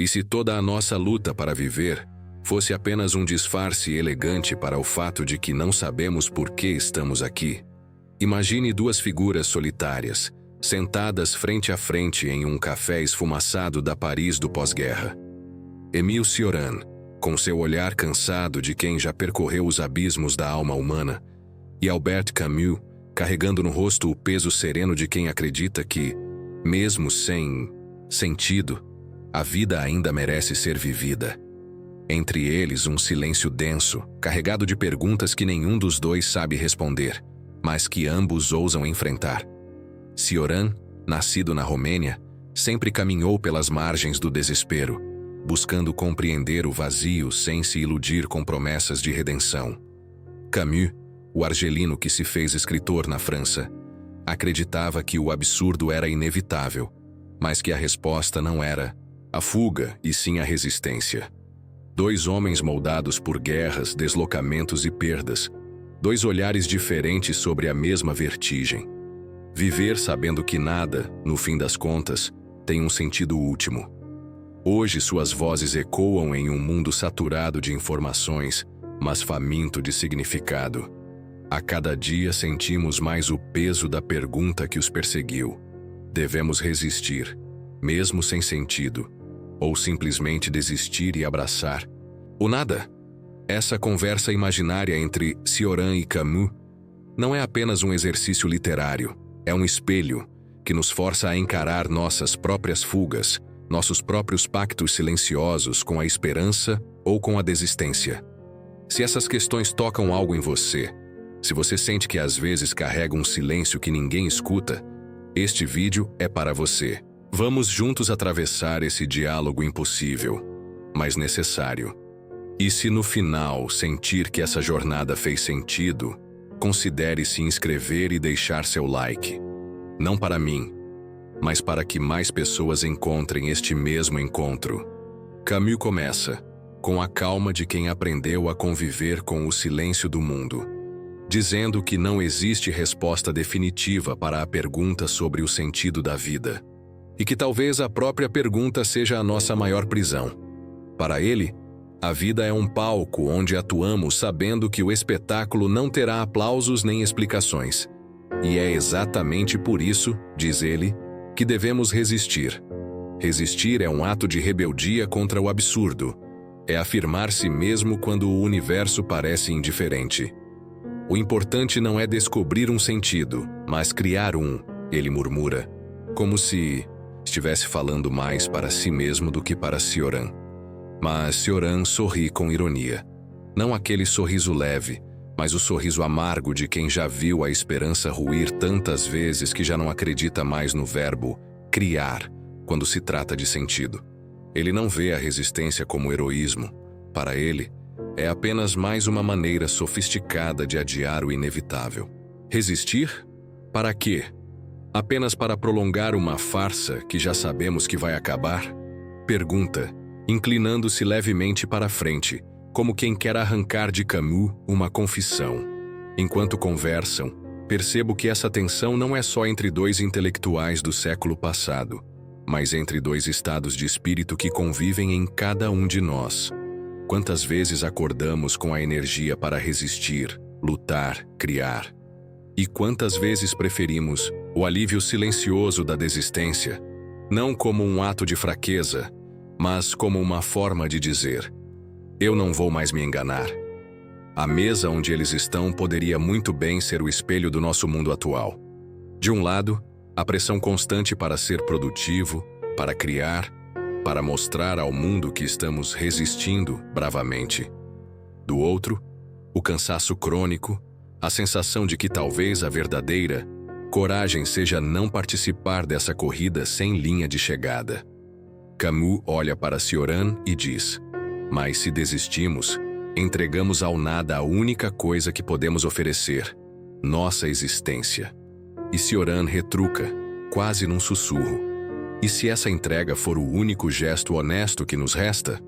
E se toda a nossa luta para viver fosse apenas um disfarce elegante para o fato de que não sabemos por que estamos aqui? Imagine duas figuras solitárias, sentadas frente a frente em um café esfumaçado da Paris do pós-guerra. Émile Cioran, com seu olhar cansado de quem já percorreu os abismos da alma humana, e Albert Camus, carregando no rosto o peso sereno de quem acredita que, mesmo sem sentido, a vida ainda merece ser vivida. Entre eles, um silêncio denso, carregado de perguntas que nenhum dos dois sabe responder, mas que ambos ousam enfrentar. Cioran, nascido na Romênia, sempre caminhou pelas margens do desespero, buscando compreender o vazio sem se iludir com promessas de redenção. Camus, o argelino que se fez escritor na França, acreditava que o absurdo era inevitável, mas que a resposta não era a fuga e sim a resistência. Dois homens moldados por guerras, deslocamentos e perdas, dois olhares diferentes sobre a mesma vertigem. Viver sabendo que nada, no fim das contas, tem um sentido último. Hoje suas vozes ecoam em um mundo saturado de informações, mas faminto de significado. A cada dia sentimos mais o peso da pergunta que os perseguiu. Devemos resistir, mesmo sem sentido, ou simplesmente desistir e abraçar o nada? Essa conversa imaginária entre Cioran e Camus não é apenas um exercício literário, é um espelho que nos força a encarar nossas próprias fugas, nossos próprios pactos silenciosos com a esperança ou com a desistência. Se essas questões tocam algo em você, se você sente que às vezes carrega um silêncio que ninguém escuta, este vídeo é para você. Vamos juntos atravessar esse diálogo impossível, mas necessário. E se no final sentir que essa jornada fez sentido, considere se inscrever e deixar seu like. Não para mim, mas para que mais pessoas encontrem este mesmo encontro. Camus começa, com a calma de quem aprendeu a conviver com o silêncio do mundo, dizendo que não existe resposta definitiva para a pergunta sobre o sentido da vida. E que talvez a própria pergunta seja a nossa maior prisão. Para ele, a vida é um palco onde atuamos sabendo que o espetáculo não terá aplausos nem explicações. E é exatamente por isso, diz ele, que devemos resistir. Resistir é um ato de rebeldia contra o absurdo. É afirmar-se mesmo quando o universo parece indiferente. O importante não é descobrir um sentido, mas criar um, ele murmura, como se estivesse falando mais para si mesmo do que para Cioran. Mas Cioran sorri com ironia. Não aquele sorriso leve, mas o sorriso amargo de quem já viu a esperança ruir tantas vezes que já não acredita mais no verbo criar quando se trata de sentido. Ele não vê a resistência como heroísmo. Para ele, é apenas mais uma maneira sofisticada de adiar o inevitável. Resistir? Para quê? Apenas para prolongar uma farsa que já sabemos que vai acabar? Pergunta, inclinando-se levemente para a frente, como quem quer arrancar de Camus uma confissão. Enquanto conversam, percebo que essa tensão não é só entre dois intelectuais do século passado, mas entre dois estados de espírito que convivem em cada um de nós. Quantas vezes acordamos com a energia para resistir, lutar, criar? E quantas vezes preferimos o alívio silencioso da desistência, não como um ato de fraqueza, mas como uma forma de dizer: eu não vou mais me enganar. A mesa onde eles estão poderia muito bem ser o espelho do nosso mundo atual. De um lado, a pressão constante para ser produtivo, para criar, para mostrar ao mundo que estamos resistindo bravamente. Do outro, o cansaço crônico, a sensação de que talvez a verdadeira coragem seja não participar dessa corrida sem linha de chegada. Camus olha para Cioran e diz: mas se desistimos, entregamos ao nada a única coisa que podemos oferecer, nossa existência. E Cioran retruca, quase num sussurro: e se essa entrega for o único gesto honesto que nos resta?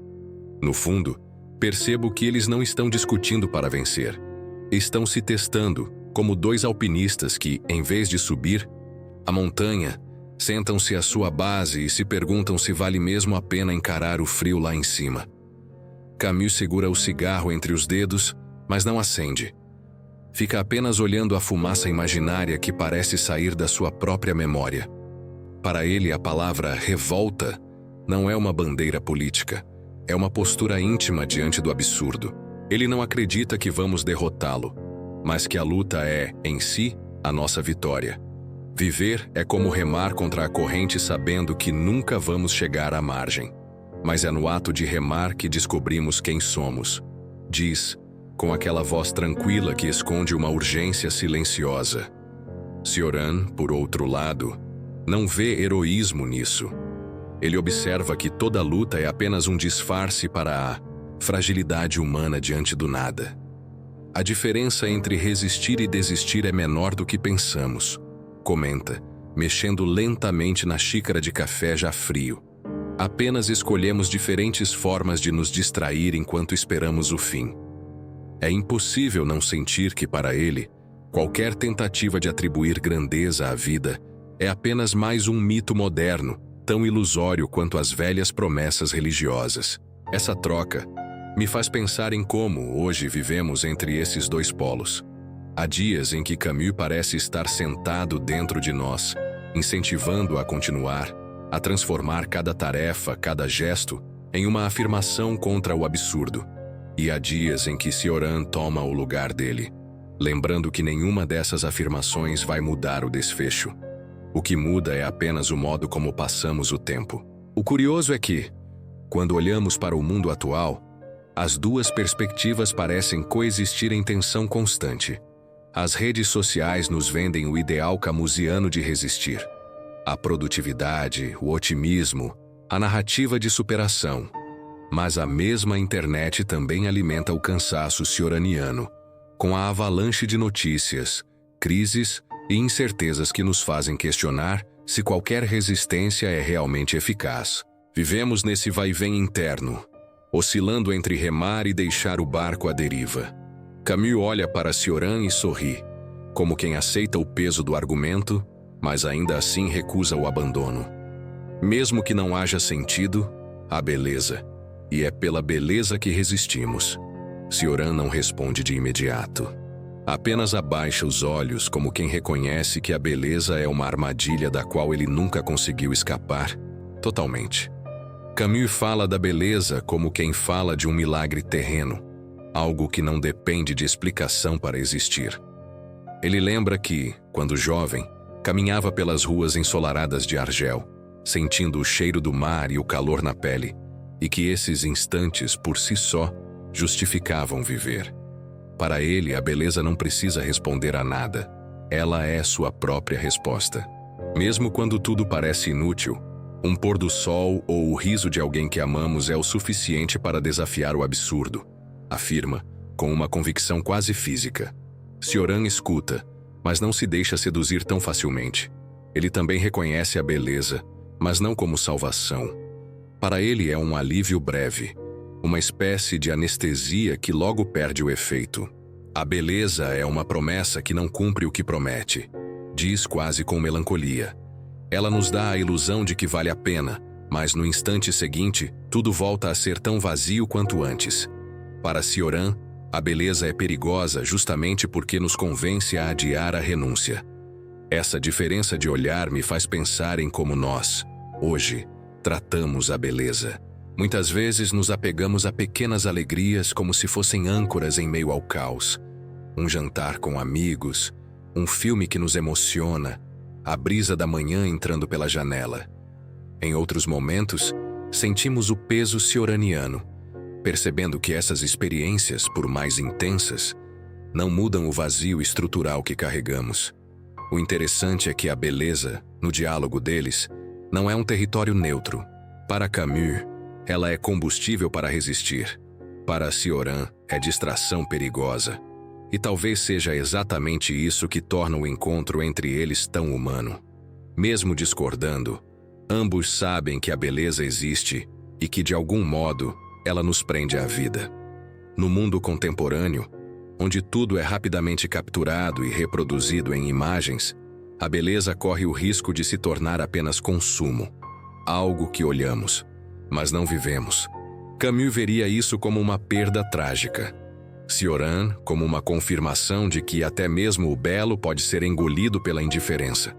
No fundo, percebo que eles não estão discutindo para vencer. Estão se testando, como dois alpinistas que, em vez de subir a montanha, Sentam-se à sua base e se perguntam se vale mesmo a pena encarar o frio lá em cima. Camus segura o cigarro entre os dedos, mas não acende. Fica apenas olhando a fumaça imaginária que parece sair da sua própria memória. Para ele, a palavra revolta não é uma bandeira política, é uma postura íntima diante do absurdo. Ele não acredita que vamos derrotá-lo, mas que a luta é, em si, a nossa vitória. Viver é como remar contra a corrente sabendo que nunca vamos chegar à margem. Mas é no ato de remar que descobrimos quem somos. Diz, com aquela voz tranquila que esconde uma urgência silenciosa. Cioran, por outro lado, não vê heroísmo nisso. Ele observa que toda luta é apenas um disfarce para a fragilidade humana diante do nada. A diferença entre resistir e desistir é menor do que pensamos, comenta, mexendo lentamente na xícara de café já frio. Apenas escolhemos diferentes formas de nos distrair enquanto esperamos o fim. É impossível não sentir que, para ele, qualquer tentativa de atribuir grandeza à vida é apenas mais um mito moderno, tão ilusório quanto as velhas promessas religiosas. Essa troca me faz pensar em como, hoje, vivemos entre esses dois polos. Há dias em que Camus parece estar sentado dentro de nós, incentivando a continuar, a transformar cada tarefa, cada gesto, em uma afirmação contra o absurdo. E há dias em que Cioran toma o lugar dele, lembrando que nenhuma dessas afirmações vai mudar o desfecho. O que muda é apenas o modo como passamos o tempo. O curioso é que, quando olhamos para o mundo atual, as duas perspectivas parecem coexistir em tensão constante. As redes sociais nos vendem o ideal camusiano de resistir. A produtividade, o otimismo, a narrativa de superação. Mas a mesma internet também alimenta o cansaço cioraniano, com a avalanche de notícias, crises e incertezas que nos fazem questionar se qualquer resistência é realmente eficaz. Vivemos nesse vai-vem interno, oscilando entre remar e deixar o barco à deriva. Camus olha para Cioran e sorri, como quem aceita o peso do argumento, mas ainda assim recusa o abandono. Mesmo que não haja sentido, há beleza, e é pela beleza que resistimos. Cioran não responde de imediato. Apenas abaixa os olhos como quem reconhece que a beleza é uma armadilha da qual ele nunca conseguiu escapar, totalmente. Camus fala da beleza como quem fala de um milagre terreno, algo que não depende de explicação para existir. Ele lembra que, quando jovem, caminhava pelas ruas ensolaradas de Argel, sentindo o cheiro do mar e o calor na pele, e que esses instantes, por si só, justificavam viver. Para ele, a beleza não precisa responder a nada. Ela é sua própria resposta. Mesmo quando tudo parece inútil, um pôr do sol ou o riso de alguém que amamos é o suficiente para desafiar o absurdo, afirma, com uma convicção quase física. Cioran escuta, mas não se deixa seduzir tão facilmente. Ele também reconhece a beleza, mas não como salvação. Para ele é um alívio breve, uma espécie de anestesia que logo perde o efeito. A beleza é uma promessa que não cumpre o que promete, diz quase com melancolia. Ela nos dá a ilusão de que vale a pena, mas no instante seguinte, tudo volta a ser tão vazio quanto antes. Para Cioran, a beleza é perigosa justamente porque nos convence a adiar a renúncia. Essa diferença de olhar me faz pensar em como nós, hoje, tratamos a beleza. Muitas vezes nos apegamos a pequenas alegrias como se fossem âncoras em meio ao caos. Um jantar com amigos, um filme que nos emociona, a brisa da manhã entrando pela janela. Em outros momentos, sentimos o peso cioraniano, percebendo que essas experiências, por mais intensas, não mudam o vazio estrutural que carregamos. O interessante é que a beleza, no diálogo deles, não é um território neutro. Para Camus, ela é combustível para resistir. Para Cioran, é distração perigosa. E talvez seja exatamente isso que torna o encontro entre eles tão humano. Mesmo discordando, ambos sabem que a beleza existe e que, de algum modo, ela nos prende à vida. No mundo contemporâneo, onde tudo é rapidamente capturado e reproduzido em imagens, A beleza corre o risco de se tornar apenas consumo, algo que olhamos, mas não vivemos. Camus veria isso como uma perda trágica. Cioran como uma confirmação de que até mesmo o belo pode ser engolido pela indiferença.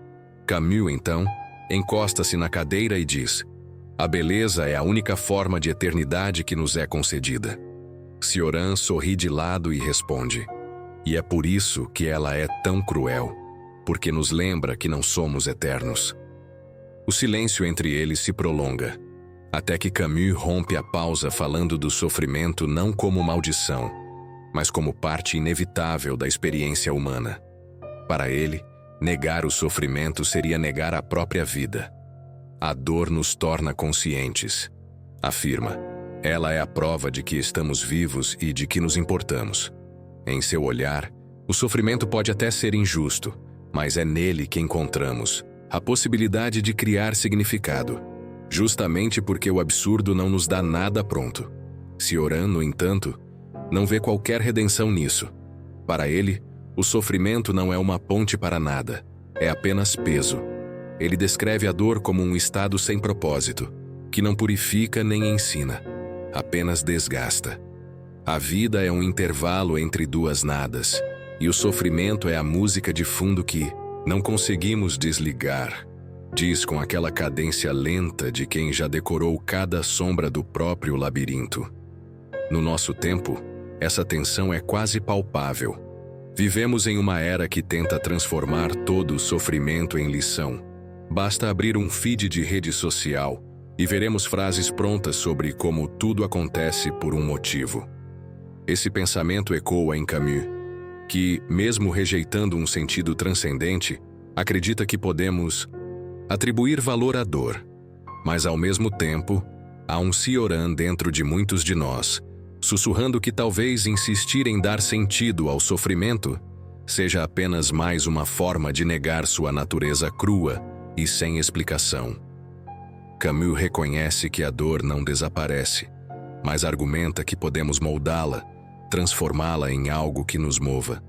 Camus, então, encosta-se na cadeira e diz: a beleza é a única forma de eternidade que nos é concedida. Cioran sorri de lado e responde: e é por isso que ela é tão cruel, porque nos lembra que não somos eternos. O silêncio entre eles se prolonga, até que Camus rompe a pausa falando do sofrimento não como maldição, mas como parte inevitável da experiência humana. Para ele, negar o sofrimento seria negar a própria vida. A dor nos torna conscientes, afirma. Ela é a prova de que estamos vivos e de que nos importamos. Em seu olhar, o sofrimento pode até ser injusto, mas é nele que encontramos a possibilidade de criar significado, justamente porque o absurdo não nos dá nada pronto. Cioran, no entanto, não vê qualquer redenção nisso. Para ele, o sofrimento não é uma ponte para nada, é apenas peso. Ele descreve a dor como um estado sem propósito, que não purifica nem ensina, apenas desgasta. A vida é um intervalo entre duas nadas, e o sofrimento é a música de fundo que não conseguimos desligar, diz com aquela cadência lenta de quem já decorou cada sombra do próprio labirinto. No nosso tempo, essa tensão é quase palpável. Vivemos em uma era que tenta transformar todo o sofrimento em lição. Basta abrir um feed de rede social e veremos frases prontas sobre como tudo acontece por um motivo. Esse pensamento ecoa em Camus, que, mesmo rejeitando um sentido transcendente, acredita que podemos atribuir valor à dor, mas ao mesmo tempo, há um Cioran dentro de muitos de nós, sussurrando que talvez insistir em dar sentido ao sofrimento seja apenas mais uma forma de negar sua natureza crua e sem explicação. Camus reconhece que a dor não desaparece, mas argumenta que podemos moldá-la, transformá-la em algo que nos mova.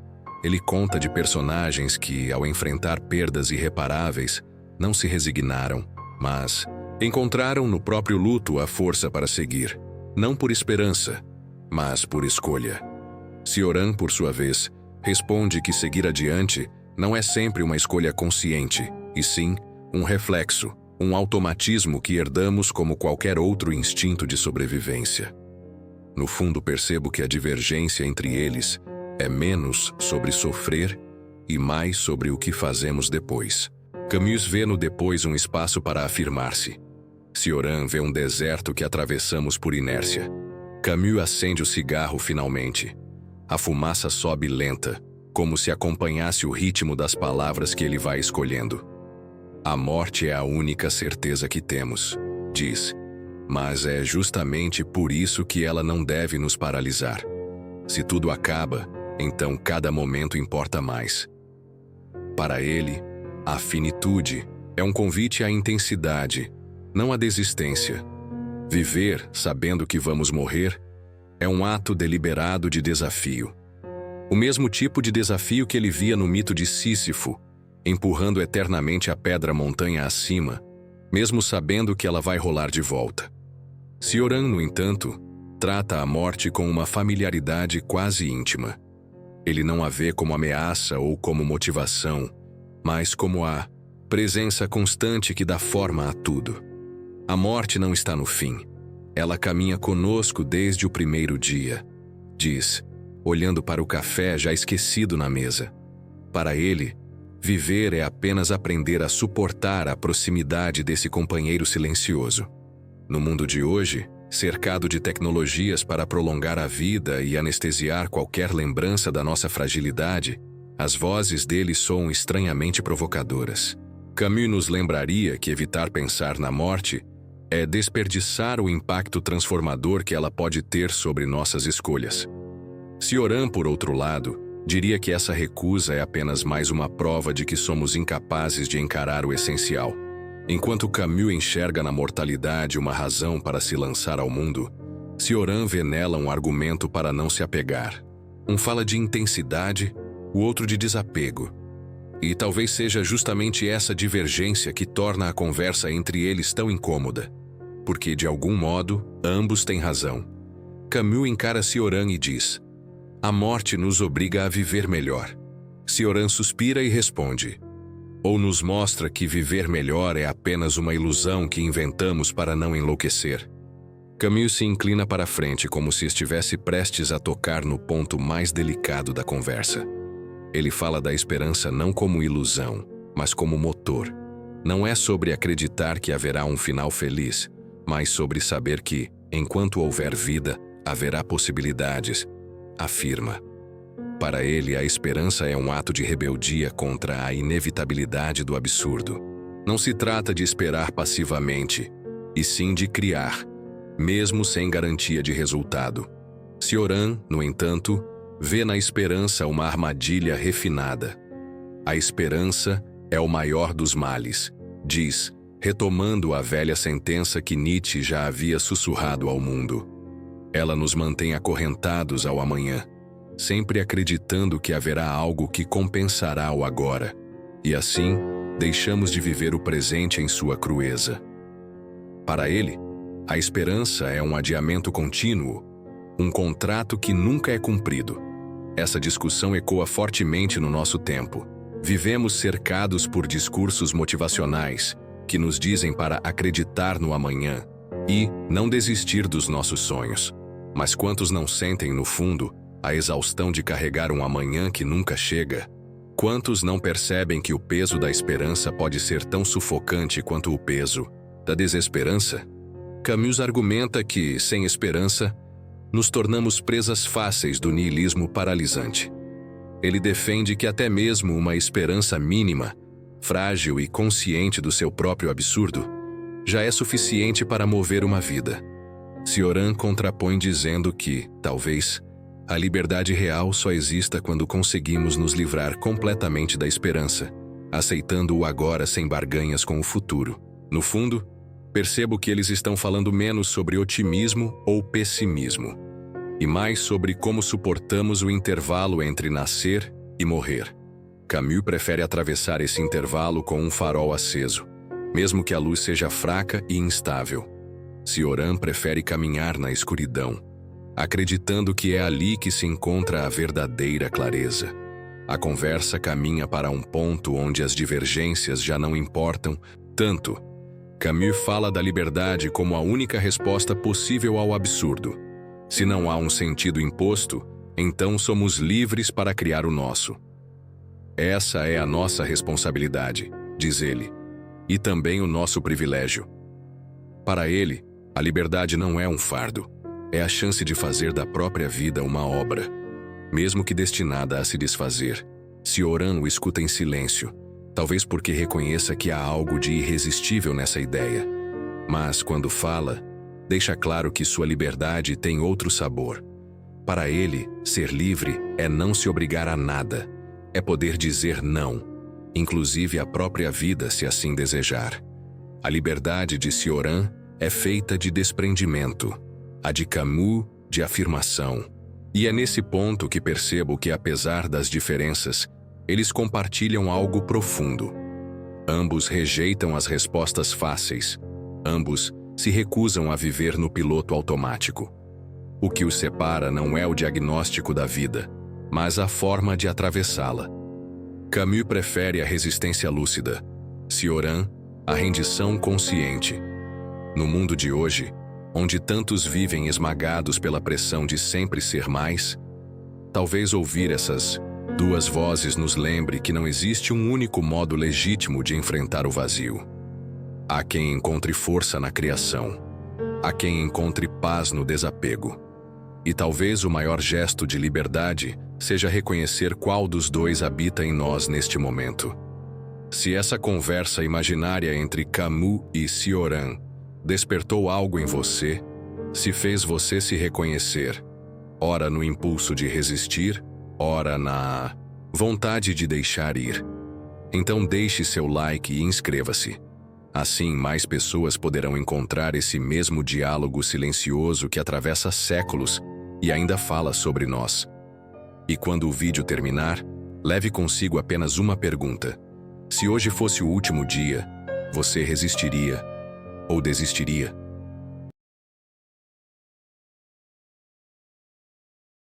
Ele conta de personagens que, ao enfrentar perdas irreparáveis, não se resignaram, mas encontraram no próprio luto a força para seguir, não por esperança, mas por escolha. Cioran, por sua vez, responde que seguir adiante não é sempre uma escolha consciente, e sim um reflexo, um automatismo que herdamos como qualquer outro instinto de sobrevivência. No fundo, percebo que a divergência entre eles é menos sobre sofrer e mais sobre o que fazemos depois. Camus vê no depois um espaço para afirmar-se. Cioran vê um deserto que atravessamos por inércia. Camus acende o cigarro finalmente. A fumaça sobe lenta, como se acompanhasse o ritmo das palavras que ele vai escolhendo. A morte é a única certeza que temos, diz. Mas é justamente por isso que ela não deve nos paralisar. Se tudo acaba, então cada momento importa mais. Para ele, a finitude é um convite à intensidade, não à desistência. Viver, sabendo que vamos morrer, é um ato deliberado de desafio. O mesmo tipo de desafio que ele via no mito de Sísifo, empurrando eternamente a pedra montanha acima, mesmo sabendo que ela vai rolar de volta. Cioran, no entanto, trata a morte com uma familiaridade quase íntima. Ele não a vê como ameaça ou como motivação, mas como a presença constante que dá forma a tudo. A morte não está no fim. Ela caminha conosco desde o primeiro dia, diz, olhando para o café já esquecido na mesa. Para ele, viver é apenas aprender a suportar a proximidade desse companheiro silencioso. No mundo de hoje, cercado de tecnologias para prolongar a vida e anestesiar qualquer lembrança da nossa fragilidade, as vozes dele soam estranhamente provocadoras. Camus nos lembraria que evitar pensar na morte é desperdiçar o impacto transformador que ela pode ter sobre nossas escolhas. Cioran, por outro lado, diria que essa recusa é apenas mais uma prova de que somos incapazes de encarar o essencial. Enquanto Camus enxerga na mortalidade uma razão para se lançar ao mundo, Cioran vê nela um argumento para não se apegar. Um fala de intensidade, o outro de desapego. E talvez seja justamente essa divergência que torna a conversa entre eles tão incômoda. Porque, de algum modo, ambos têm razão. Camus encara Cioran e diz: a morte nos obriga a viver melhor. Cioran suspira e responde: ou nos mostra que viver melhor é apenas uma ilusão que inventamos para não enlouquecer. Camus se inclina para a frente como se estivesse prestes a tocar no ponto mais delicado da conversa. Ele fala da esperança não como ilusão, mas como motor. Não é sobre acreditar que haverá um final feliz, mas sobre saber que, enquanto houver vida, haverá possibilidades, afirma. Para ele, a esperança é um ato de rebeldia contra a inevitabilidade do absurdo. Não se trata de esperar passivamente, e sim de criar, mesmo sem garantia de resultado. Cioran, no entanto, vê na esperança uma armadilha refinada. A esperança é o maior dos males, diz, retomando a velha sentença que Nietzsche já havia sussurrado ao mundo. Ela nos mantém acorrentados ao amanhã, sempre acreditando que haverá algo que compensará o agora, e assim deixamos de viver o presente em sua crueza. Para ele, a esperança é um adiamento contínuo, um contrato que nunca é cumprido. Essa discussão ecoa fortemente no nosso tempo. Vivemos cercados por discursos motivacionais que nos dizem para acreditar no amanhã e não desistir dos nossos sonhos. Mas quantos não sentem, no fundo, a exaustão de carregar um amanhã que nunca chega? Quantos não percebem que o peso da esperança pode ser tão sufocante quanto o peso da desesperança? Camus argumenta que, sem esperança, nos tornamos presas fáceis do niilismo paralisante. Ele defende que até mesmo uma esperança mínima, frágil e consciente do seu próprio absurdo, já é suficiente para mover uma vida. Cioran contrapõe dizendo que, talvez, a liberdade real só exista quando conseguimos nos livrar completamente da esperança, aceitando o agora sem barganhas com o futuro. No fundo, percebo que eles estão falando menos sobre otimismo ou pessimismo, e mais sobre como suportamos o intervalo entre nascer e morrer. Camus prefere atravessar esse intervalo com um farol aceso, mesmo que a luz seja fraca e instável. Cioran prefere caminhar na escuridão, acreditando que é ali que se encontra a verdadeira clareza. A conversa caminha para um ponto onde as divergências já não importam tanto. Camus fala da liberdade como a única resposta possível ao absurdo. Se não há um sentido imposto, então somos livres para criar o nosso. Essa é a nossa responsabilidade, diz ele, e também o nosso privilégio. Para ele, a liberdade não é um fardo, é a chance de fazer da própria vida uma obra, mesmo que destinada a se desfazer. Cioran o escuta em silêncio, talvez porque reconheça que há algo de irresistível nessa ideia. Mas, quando fala, deixa claro que sua liberdade tem outro sabor. Para ele, ser livre é não se obrigar a nada, é poder dizer não, inclusive à própria vida se assim desejar. A liberdade de Cioran é feita de desprendimento, a de Camus, de afirmação. E é nesse ponto que percebo que, apesar das diferenças, eles compartilham algo profundo. Ambos rejeitam as respostas fáceis. Ambos se recusam a viver no piloto automático. O que os separa não é o diagnóstico da vida, mas a forma de atravessá-la. Camus prefere a resistência lúcida, Cioran, a rendição consciente. No mundo de hoje, onde tantos vivem esmagados pela pressão de sempre ser mais, talvez ouvir essas duas vozes nos lembre que não existe um único modo legítimo de enfrentar o vazio. Há quem encontre força na criação, há quem encontre paz no desapego. E talvez o maior gesto de liberdade seja reconhecer qual dos dois habita em nós neste momento. Se essa conversa imaginária entre Camus e Cioran despertou algo em você, se fez você se reconhecer, ora no impulso de resistir, ora na vontade de deixar ir, então deixe seu like e inscreva-se. Assim, mais pessoas poderão encontrar esse mesmo diálogo silencioso que atravessa séculos e ainda fala sobre nós. E quando o vídeo terminar, Leve consigo apenas uma pergunta. Se hoje fosse o último dia, você resistiria ou desistiria?